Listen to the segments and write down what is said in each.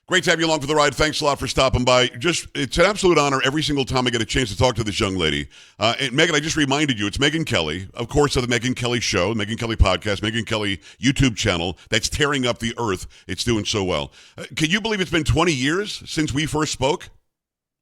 Great to have you along for the ride. Thanks a lot for stopping by. It's an absolute honor every single time I get a chance to talk to this young lady. And Megyn, I just reminded you, it's Megyn Kelly, of course, of the Megyn Kelly Show, Megyn Kelly Podcast, Megyn Kelly YouTube channel that's tearing up the earth. It's doing so well. Can you believe it's been 20 years since we first spoke?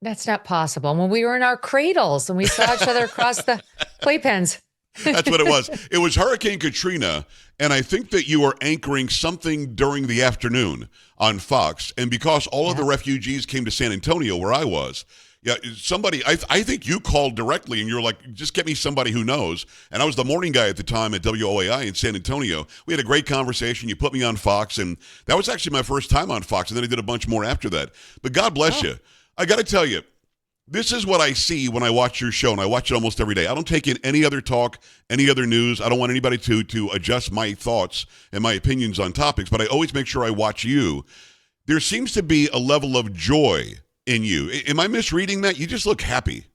That's not possible. When we were in our cradles and we saw each other across the playpens. That's what it was. It was Hurricane Katrina, and I think that you were anchoring something during the afternoon on Fox. And because all of the refugees came to San Antonio, where I was, I think you called directly, and you're like, just get me somebody who knows. And I was the morning guy at the time at WOAI in San Antonio. We had a great conversation. You put me on Fox, and that was actually my first time on Fox, and then I did a bunch more after that. But God bless you. I got to tell you, this is what I see when I watch your show, and I watch it almost every day. I don't take in any other talk, any other news. I don't want anybody to adjust my thoughts and my opinions on topics, but I always make sure I watch you. There seems to be a level of joy in you. Am I misreading that? You just look happy.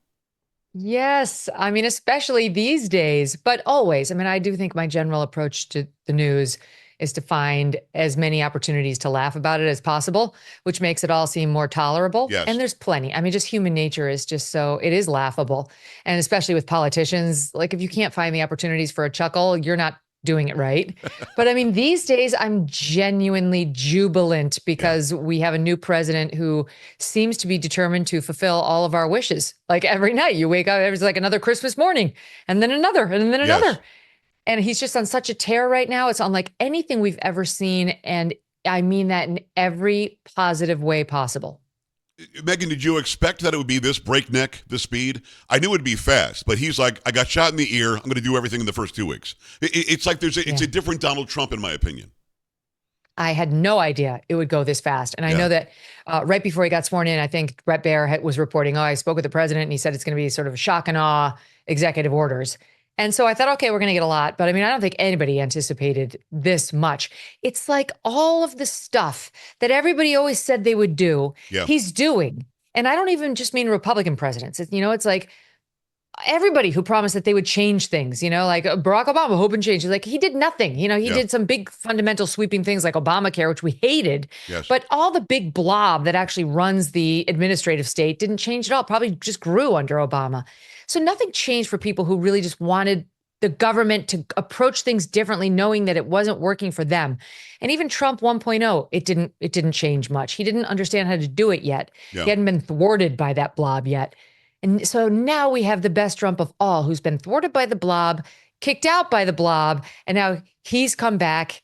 Yes. I mean, especially these days, but always. I mean, I do think my general approach to the news is to find as many opportunities to laugh about it as possible, which makes it all seem more tolerable. Yes. And there's plenty. I mean, just human nature is just it is laughable. And especially with politicians, like if you can't find the opportunities for a chuckle, you're not doing it right. But I mean, these days I'm genuinely jubilant because we have a new president who seems to be determined to fulfill all of our wishes. Like every night you wake up, it's like another Christmas morning and then another and then another. And he's just on such a tear right now. It's unlike anything we've ever seen. And I mean that in every positive way possible. Megyn, did you expect that it would be this breakneck, the speed? I knew it would be fast, but he's like, I got shot in the ear. I'm going to do everything in the first 2 weeks. It's like it's a different Donald Trump, in my opinion. I had no idea it would go this fast. And I know that right before he got sworn in, I think Brett Baer was reporting, I spoke with the president and he said it's going to be sort of shock and awe executive orders. And so I thought, okay, we're going to get a lot. But I mean, I don't think anybody anticipated this much. It's like all of the stuff that everybody always said they would do, he's doing. And I don't even just mean Republican presidents. It's like everybody who promised that they would change things, like Barack Obama, hope and change. Like he did nothing. He did some big fundamental sweeping things like Obamacare, which we hated. Yes. But all the big blob that actually runs the administrative state didn't change at all, probably just grew under Obama. So nothing changed for people who really just wanted the government to approach things differently, knowing that it wasn't working for them. And even Trump 1.0, it didn't change much. He didn't understand how to do it yet. Yeah. He hadn't been thwarted by that blob yet. And so now we have the best Trump of all, who's been thwarted by the blob, kicked out by the blob, and now he's come back,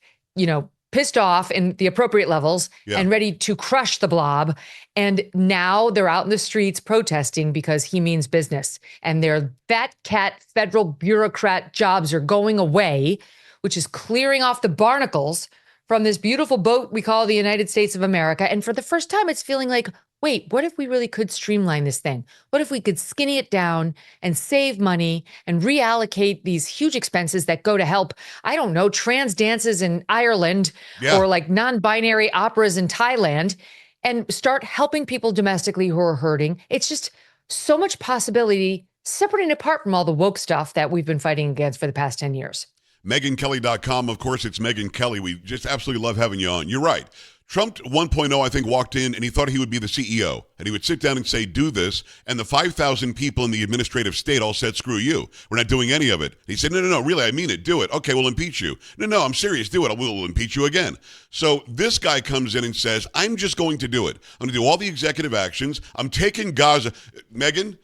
pissed off in the appropriate levels and ready to crush the blob. And now they're out in the streets protesting because he means business. And their fat cat federal bureaucrat jobs are going away, which is clearing off the barnacles from this beautiful boat we call the United States of America. And for the first time, it's feeling like, wait, what if we really could streamline this thing? What if we could skinny it down and save money and reallocate these huge expenses that go to help, I don't know, trans dances in Ireland or like non-binary operas in Thailand and start helping people domestically who are hurting? It's just so much possibility separate and apart from all the woke stuff that we've been fighting against for the past 10 years. MegynKelly.com. Of course, it's Megyn Kelly. We just absolutely love having you on. You're right. Trump 1.0, I think, walked in and he thought he would be the CEO. And he would sit down and say, do this. And the 5,000 people in the administrative state all said, screw you. We're not doing any of it. He said, no, really, I mean it. Do it. Okay, we'll impeach you. No, I'm serious. Do it. We'll impeach you again. So this guy comes in and says, I'm just going to do it. I'm going to do all the executive actions. I'm taking Gaza. Megyn,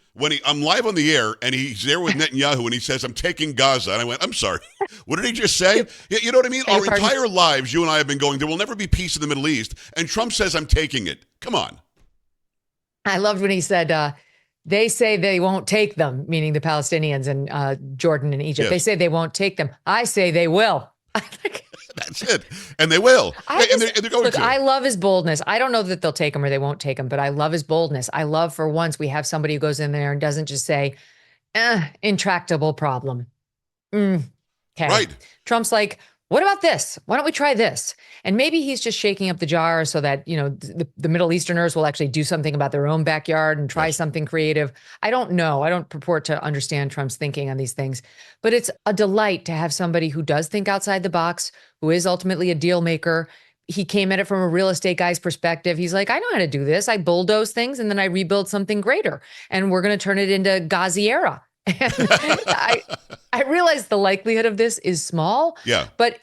I'm live on the air and he's there with Netanyahu and he says, I'm taking Gaza. And I went, I'm sorry. What did he just say? You know what I mean? Our entire lives, you and I have been going, there will never be peace in the Middle East. And Trump says, I'm taking it. Come on. I loved when he said, they say they won't take them, meaning the Palestinians and Jordan and Egypt. Yes. They say they won't take them. I say they will. That's it. And they will. And they're going to. I love his boldness. I don't know that they'll take him or they won't take him, but I love his boldness. I love for once we have somebody who goes in there and doesn't just say, intractable problem. Okay. Right. Trump's like, what about this? Why don't we try this? And maybe he's just shaking up the jar so that, the Middle Easterners will actually do something about their own backyard and try something creative. I don't know. I don't purport to understand Trump's thinking on these things, but it's a delight to have somebody who does think outside the box, who is ultimately a deal maker, he came at it from a real estate guy's perspective. He's like, I know how to do this. I bulldoze things and then I rebuild something greater. And we're going to turn it into Gaza. And I realize the likelihood of this is small. Yeah. But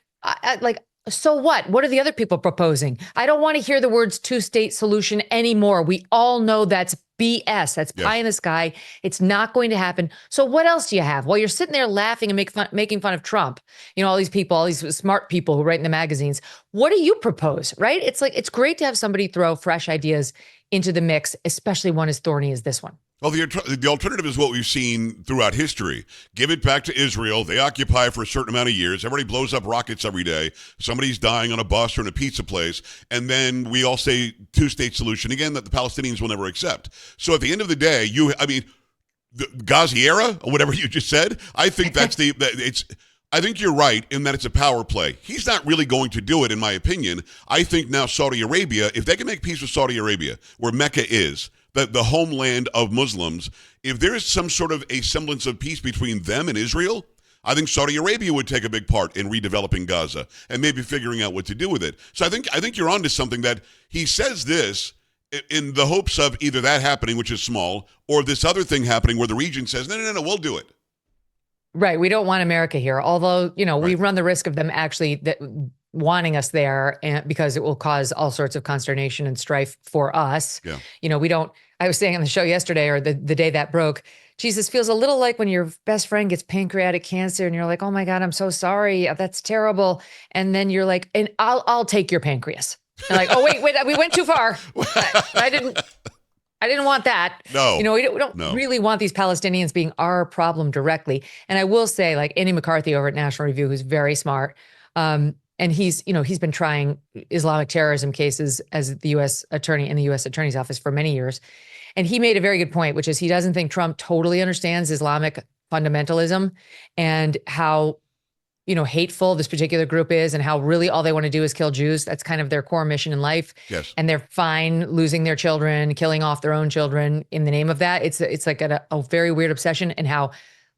so what? What are the other people proposing? I don't want to hear the words two-state solution anymore. We all know that's BS. That's pie in the sky. It's not going to happen. So what else do you have? While you're sitting there laughing and making fun of Trump, all these people, all these smart people who write in the magazines, what do you propose, right? It's like, it's great to have somebody throw fresh ideas into the mix, especially one as thorny as this one. Well, the alternative is what we've seen throughout history. Give it back to Israel. They occupy for a certain amount of years. Everybody blows up rockets every day. Somebody's dying on a bus or in a pizza place. And then we all say two-state solution again that the Palestinians will never accept. So at the end of the day, the Gaza era, or whatever you just said, I think I think you're right in that it's a power play. He's not really going to do it, in my opinion. I think now Saudi Arabia, if they can make peace with Saudi Arabia, where Mecca is, the homeland of Muslims, if there is some sort of a semblance of peace between them and Israel, I think Saudi Arabia would take a big part in redeveloping Gaza and maybe figuring out what to do with it. So I think you're onto something that he says this in the hopes of either that happening, which is small, or this other thing happening where the region says, no, we'll do it. Right. We don't want America here, although, we run the risk of them actually wanting us there, and because it will cause all sorts of consternation and strife for us. Yeah. I was saying on the show yesterday, or the day that broke, Jesus, feels a little like when your best friend gets pancreatic cancer and you're like, oh my God, I'm so sorry. That's terrible. And then you're like, and I'll take your pancreas. And like, oh, wait, we went too far. I didn't want that. No. We don't really want these Palestinians being our problem directly. And I will say, like Andy McCarthy over at National Review, who's very smart, and he's been trying Islamic terrorism cases as the U.S. attorney in the U.S. Attorney's Office for many years. And he made a very good point, which is he doesn't think Trump totally understands Islamic fundamentalism and how, hateful this particular group is and how really all they want to do is kill Jews. That's kind of their core mission in life. Yes. And they're fine losing their children, killing off their own children in the name of that. It's like a very weird obsession, and how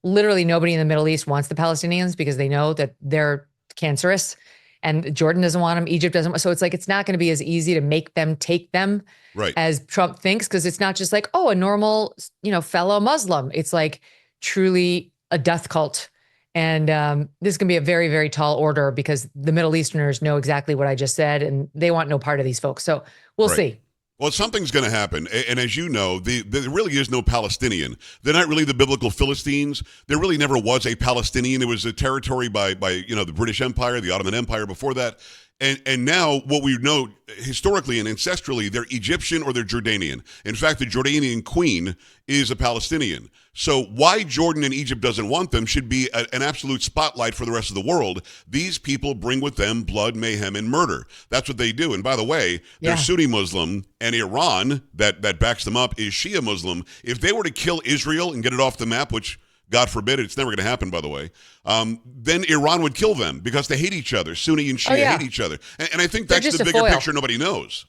literally nobody in the Middle East wants the Palestinians because they know that they're cancerous. And Jordan doesn't want them. Egypt doesn't. So it's like, it's not going to be as easy to make them take them as Trump thinks. Cause it's not just like, oh, a normal, fellow Muslim. It's like truly a death cult. And this is going to be a very, very tall order because the Middle Easterners know exactly what I just said, and they want no part of these folks. So we'll see. Well, something's going to happen. And as you know, there really is no Palestinian. They're not really the biblical Philistines. There really never was a Palestinian. It was a territory by the British Empire, the Ottoman Empire before that. And now what we know historically and ancestrally, they're Egyptian or they're Jordanian. In fact, the Jordanian queen is a Palestinian. So why Jordan and Egypt doesn't want them should be an absolute spotlight for the rest of the world. These people bring with them blood, mayhem, and murder. That's what they do. And by the way, they're Sunni Muslim, and Iran, that backs them up, is Shia Muslim. If they were to kill Israel and get it off the map, which God forbid, it's never going to happen, by the way, then Iran would kill them because they hate each other. Sunni and Shia hate each other. And I think that's the bigger picture nobody knows.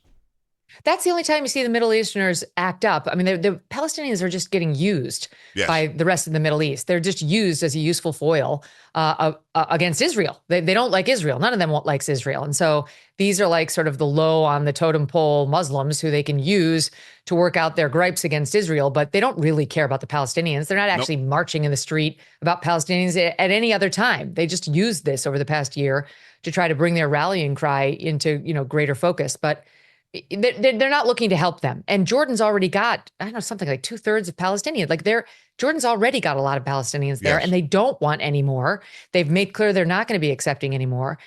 That's the only time you see the Middle Easterners act up. I mean, the Palestinians are just getting used by the rest of the Middle East. They're just used as a useful foil against Israel. They don't like Israel. None of them likes Israel. And so these are like sort of the low on the totem pole Muslims who they can use to work out their gripes against Israel, but they don't really care about the Palestinians. They're not actually marching in the street about Palestinians at any other time. They just used this over the past year to try to bring their rallying cry into, greater focus. But they're not looking to help them. And Jordan's already got, I don't know, something like 2/3 of Palestinians. Like Jordan's already got a lot of Palestinians there, and they don't want any more. They've made clear they're not going to be accepting anymore.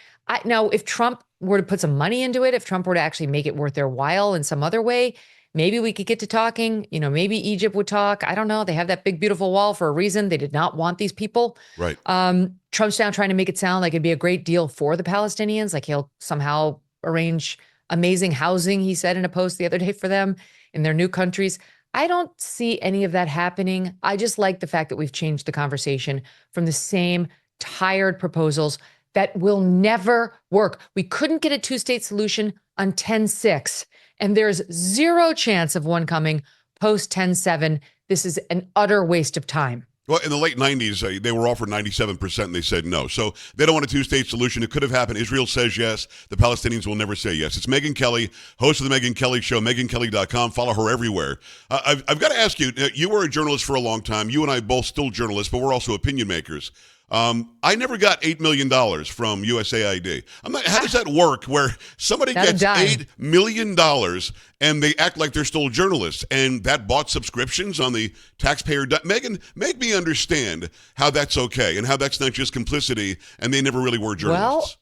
Now, if Trump were to put some money into it, if Trump were to actually make it worth their while in some other way, maybe we could get to talking. Maybe Egypt would talk. I don't know. They have that big, beautiful wall for a reason. They did not want these people. Right. Trump's now trying to make it sound like it'd be a great deal for the Palestinians. Like he'll somehow arrange amazing housing, he said in a post the other day, for them in their new countries. I don't see any of that happening. I just like the fact that we've changed the conversation from the same tired proposals that will never work. We couldn't get a two-state solution on 10/6, and there's zero chance of one coming post 10/7. This is an utter waste of time. Well, in the late 90s, they were offered 97% and they said no. So they don't want a two-state solution. It could have happened. Israel says yes. The Palestinians will never say yes. It's Megyn Kelly, host of the Megyn Kelly Show, megynkelly.com. Follow her everywhere. I've got to ask you, you were a journalist for a long time. You and I both still journalists, but we're also opinion makers. I never got $8 million from USAID. How does that work where somebody gets $8 million and they act like they're still journalists and that bought subscriptions on the taxpayer? Megyn, make me understand how that's okay and how that's not just complicity and they never really were journalists.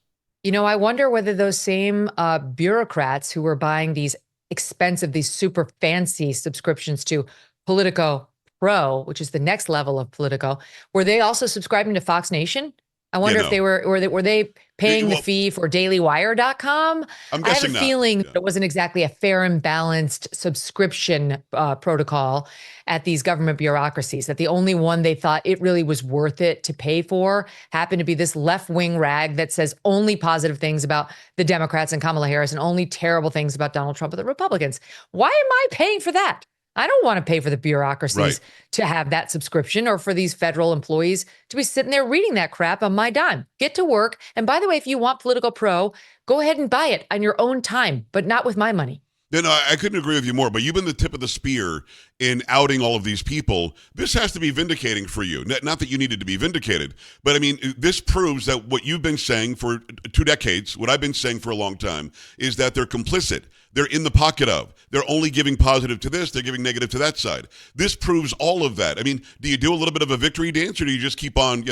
Well, I wonder whether those same bureaucrats who were buying these expensive, these super fancy subscriptions to Politico Pro, which is the next level of Politico, were they also subscribing to Fox Nation? I wonder if they were they paying the fee for dailywire.com? I'm guessing I have a feeling that it wasn't exactly a fair and balanced subscription protocol at these government bureaucracies, that the only one they thought it really was worth it to pay for happened to be this left-wing rag that says only positive things about the Democrats and Kamala Harris and only terrible things about Donald Trump and the Republicans. Why am I paying for that? I don't want to pay for the bureaucracies to have that subscription or for these federal employees to be sitting there reading that crap on my dime. Get to work. And by the way, if you want Political Pro, go ahead and buy it on your own time, but not with my money. No, I couldn't agree with you more, but you've been the tip of the spear in outing all of these people. This has to be vindicating for you. Not that you needed to be vindicated, but I mean, this proves that what you've been saying for 2 decades, what I've been saying for a long time, is that they're complicit. They're in the pocket of. They're only giving positive to this. They're giving negative to that side. This proves all of that. I mean, do you do a little bit of a victory dance or do you just keep on,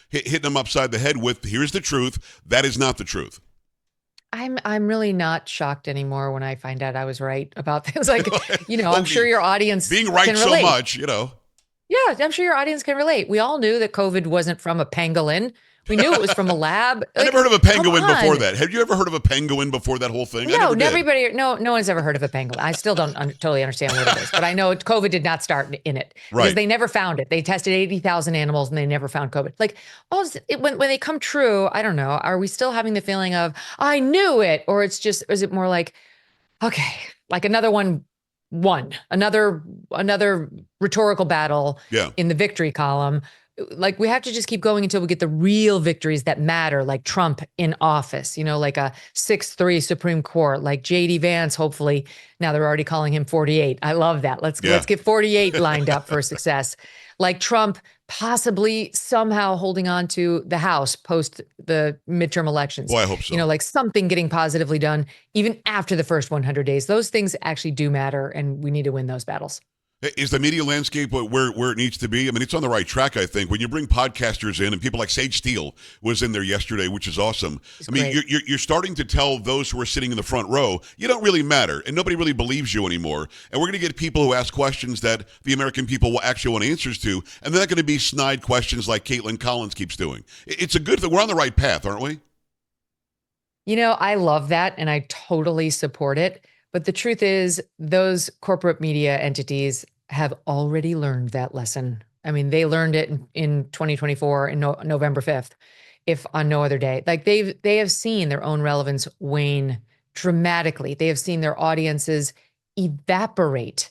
hitting them upside the head with, here's the truth. That is not the truth. I'm really not shocked anymore when I find out I was right about things. Like, I'm sure your audience being right can so relate. much, Yeah, I'm sure your audience can relate. We all knew that COVID wasn't from a pangolin. We knew it was from a lab. I never heard of a pangolin before that. Have you ever heard of a pangolin before that whole thing? No, no one's ever heard of a pangolin. I still don't totally understand what it is, but I know COVID did not start in it because they never found it. They tested 80,000 animals and they never found COVID. Like, when they come true, I don't know. Are we still having the feeling of I knew it, or is it more like, okay, like another one won, another rhetorical battle in the victory column? Like, we have to just keep going until we get the real victories that matter, like Trump in office, like a 6-3 Supreme Court, like J.D. Vance, hopefully. Now they're already calling him 48. I love that. Let's get 48 lined up for success. Like Trump possibly somehow holding on to the House post the midterm elections. Well, I hope so. Like something getting positively done even after the first 100 days. Those things actually do matter, and we need to win those battles. Is the media landscape where it needs to be? I mean, it's on the right track, I think. When you bring podcasters in, and people like Sage Steele was in there yesterday, which is awesome. You're starting to tell those who are sitting in the front row, you don't really matter, and nobody really believes you anymore. And we're going to get people who ask questions that the American people will actually want answers to, and they're not going to be snide questions like Caitlin Collins keeps doing. It's a good thing. We're on the right path, aren't we? I love that, and I totally support it. But the truth is, those corporate media entities have already learned that lesson. I mean, they learned it in 2024, in November 5th, if on no other day. Like they have seen their own relevance wane dramatically. They have seen their audiences evaporate.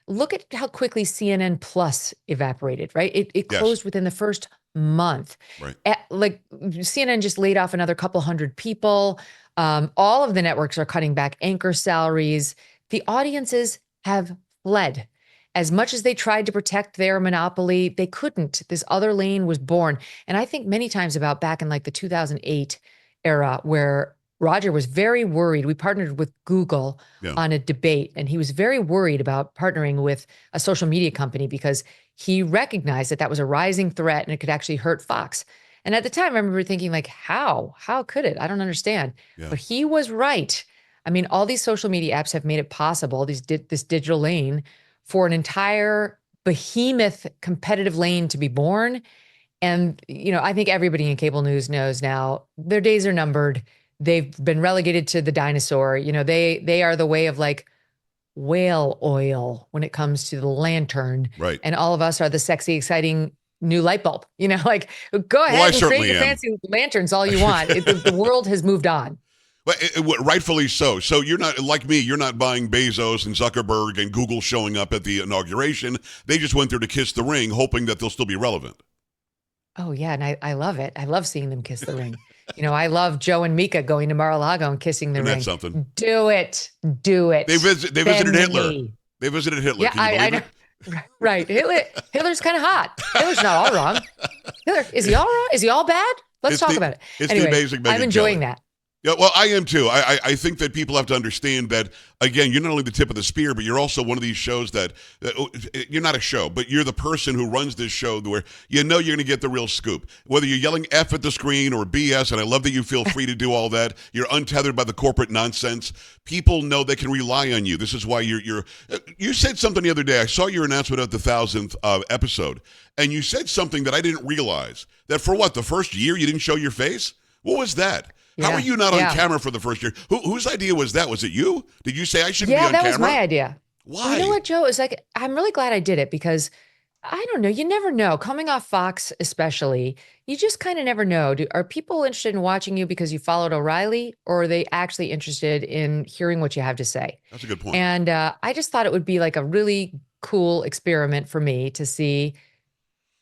Look at how quickly CNN Plus evaporated, right? It closed within the first month. Right. CNN just laid off another couple hundred people. All of the networks are cutting back anchor salaries. The audiences have fled. As much as they tried to protect their monopoly, they couldn't. This other lane was born. And I think many times about back in like the 2008 era where Roger was very worried. We partnered with Google on a debate, and he was very worried about partnering with a social media company because he recognized that was a rising threat and it could actually hurt Fox. And at the time, I remember thinking, like, how could it? I don't understand. But he was right. I mean, all these social media apps have made it possible, this digital lane, for an entire behemoth competitive lane to be born. And, I think everybody in cable news knows now their days are numbered. They've been relegated to the dinosaur. They are the way of like whale oil when it comes to the lantern. Right. And all of us are the sexy, exciting new light bulb. Like, go ahead and create your fancy lanterns all you want. The world has moved on. But rightfully so. So you're not like me. You're not buying Bezos and Zuckerberg and Google showing up at the inauguration. They just went there to kiss the ring, hoping that they'll still be relevant. Oh yeah, and I love it. I love seeing them kiss the ring. I love Joe and Mika going to Mar-a-Lago and kissing the Isn't that ring. something? Do it. Do They it. they visited Bend the Hitler. knee. They visited Hitler. Yeah, Can you I believe know. it? Right. Hitler's kind of hot. Hitler's not all wrong. Hitler, is he all wrong? Is he all bad? Let's talk about it. It's Anyway, the amazing Megyn I'm enjoying Kelly. that. Yeah, well, I am too. I think that people have to understand that, again, you're not only the tip of the spear, but you're also one of these shows that you're not a show, but you're the person who runs this show where you're going to get the real scoop. Whether you're yelling F at the screen or BS, and I love that you feel free to do all that. You're untethered by the corporate nonsense. People know they can rely on you. This is why you said something the other day. I saw your announcement of the 1,000th episode, and you said something that I didn't realize, that for what, the first year you didn't show your face? What was that? How are you not on camera for the first year? Whose idea was that? Was it you? Did you say I shouldn't be on camera? Yeah, that was my idea. Why? You know what, Joe? It's like, I'm really glad I did it because I don't know. You never know. Coming off Fox, especially, you just kind of never know. Are people interested in watching you because you followed O'Reilly, or are they actually interested in hearing what you have to say? That's a good point. And I just thought it would be like a really cool experiment for me to see,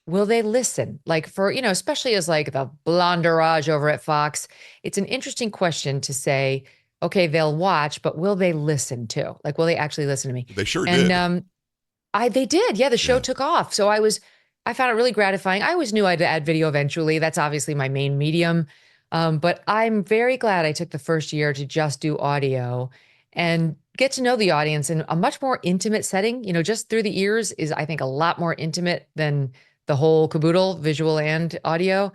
will they listen? Like for, especially as like the blonderage over at Fox, it's an interesting question to say, okay, they'll watch, but will they listen too? Like, will they actually listen to me? They sure And did. they did. Yeah, the show took off. So I found it really gratifying. I always knew I'd add video eventually. That's obviously my main medium. But I'm very glad I took the first year to just do audio and get to know the audience in a much more intimate setting. Just through the ears is, I think, a lot more intimate than the whole caboodle, visual and audio.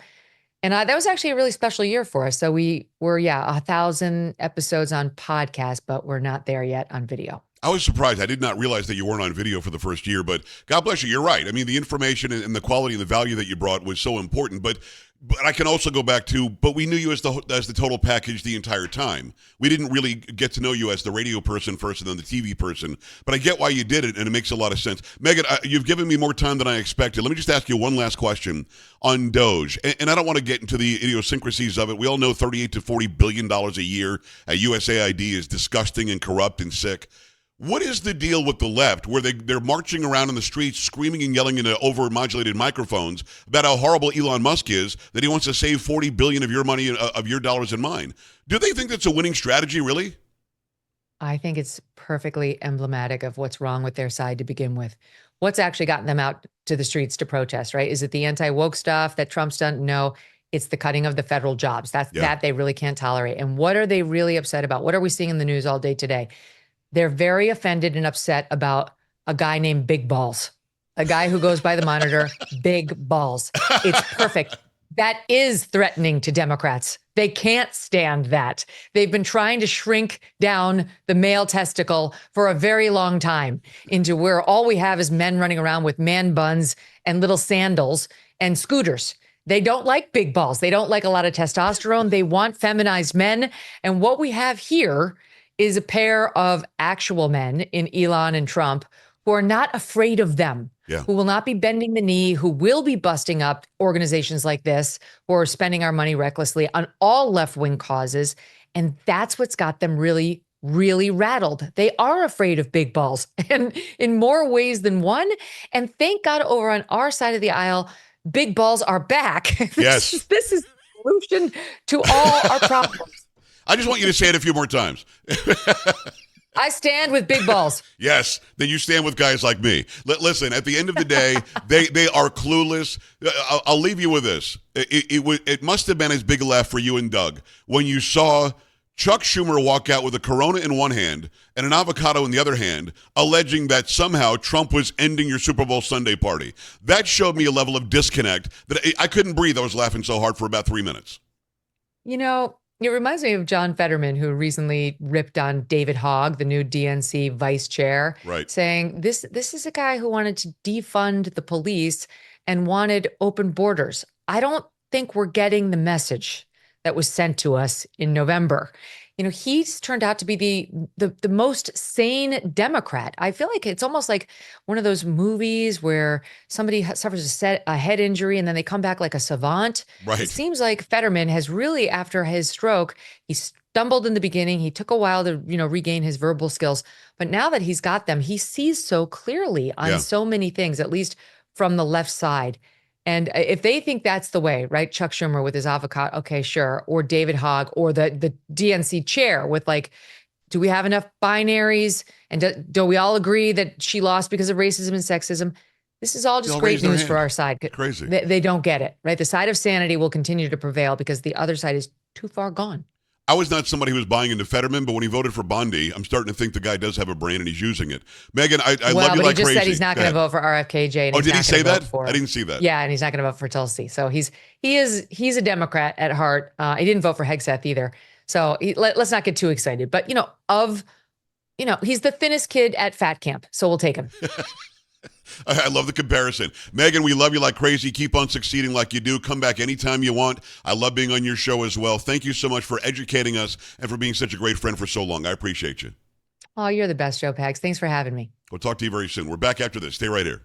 And that was actually a really special year for us. So we were, 1,000 episodes on podcast, but we're not there yet on video. I was surprised. I did not realize that you weren't on video for the first year, but God bless you. You're right. I mean, the information and the quality and the value that you brought was so important. But I can also go back to, but we knew you as the total package the entire time. We didn't really get to know you as the radio person first and then the TV person. But I get why you did it, and it makes a lot of sense. Megyn, you've given me more time than I expected. Let me just ask you one last question on Doge. And I don't want to get into the idiosyncrasies of it. We all know $38 to $40 billion a year at USAID is disgusting and corrupt and sick. What is the deal with the left where they're marching around in the streets screaming and yelling into over-modulated microphones about how horrible Elon Musk is, that he wants to save $40 billion of your money, of your dollars and mine? Do they think that's a winning strategy, really? I think it's perfectly emblematic of what's wrong with their side to begin with. What's actually gotten them out to the streets to protest, right? Is it the anti-woke stuff that Trump's done? No, it's the cutting of the federal jobs. That they really can't tolerate. And what are they really upset about? What are we seeing in the news all day today? They're very offended and upset about a guy named Big Balls, a guy who goes by the monitor, Big Balls. It's perfect. That is threatening to Democrats. They can't stand that. They've been trying to shrink down the male testicle for a very long time into where all we have is men running around with man buns and little sandals and scooters. They don't like big balls. They don't like a lot of testosterone. They want feminized men. And what we have here is a pair of actual men in Elon and Trump who are not afraid of them, who will not be bending the knee, who will be busting up organizations like this, who are spending our money recklessly on all left-wing causes. And that's what's got them really, really rattled. They are afraid of big balls, and in more ways than one. And thank God over on our side of the aisle, big balls are back. Yes. This is the solution to all our problems. I just want you to say it a few more times. I stand with big balls. Yes, then you stand with guys like me. Listen, at the end of the day, they are clueless. I'll leave you with this. It must have been as big a laugh for you and Doug when you saw Chuck Schumer walk out with a Corona in one hand and an avocado in the other hand, alleging that somehow Trump was ending your Super Bowl Sunday party. That showed me a level of disconnect that I couldn't breathe. I was laughing so hard for about 3 minutes. It reminds me of John Fetterman, who recently ripped on David Hogg, the new DNC vice chair, saying this is a guy who wanted to defund the police and wanted open borders. I don't think we're getting the message that was sent to us in November. he's turned out to be the most sane Democrat. I feel like it's almost like one of those movies where somebody suffers a head injury and then they come back like a savant. It Right. seems like Fetterman has really, after his stroke, he stumbled in the beginning. He took a while to, regain his verbal skills, but now that he's got them, he sees so clearly on Yeah. so many things, at least from the left side. And if they think that's the way, right? Chuck Schumer with his avocado, okay, sure. Or David Hogg, or the DNC chair with like, do we have enough binaries? And do we all agree that she lost because of racism and sexism? This is all They just all great raise their news for hand. our side. Crazy. They don't get it, right? The side of sanity will continue to prevail because the other side is too far gone. I was not somebody who was buying into Fetterman, but when he voted for Bondi, I'm starting to think the guy does have a brain and he's using it. Megyn, I love you But like he just crazy. said he's not going to vote for RFKJ. And Oh, he's did he not say gonna vote that? For, I didn't see that. Yeah, and he's not going to vote for Tulsi. So he's a Democrat at heart. He didn't vote for Hegseth either. So let's not get too excited. But he's the thinnest kid at fat camp. So we'll take him. I love the comparison. Megyn, we love you like crazy. Keep on succeeding like you do. Come back anytime you want. I love being on your show as well. Thank you so much for educating us and for being such a great friend for so long. I appreciate you. Oh, you're the best, Joe Pags. Thanks for having me. We'll talk to you very soon. We're back after this. Stay right here.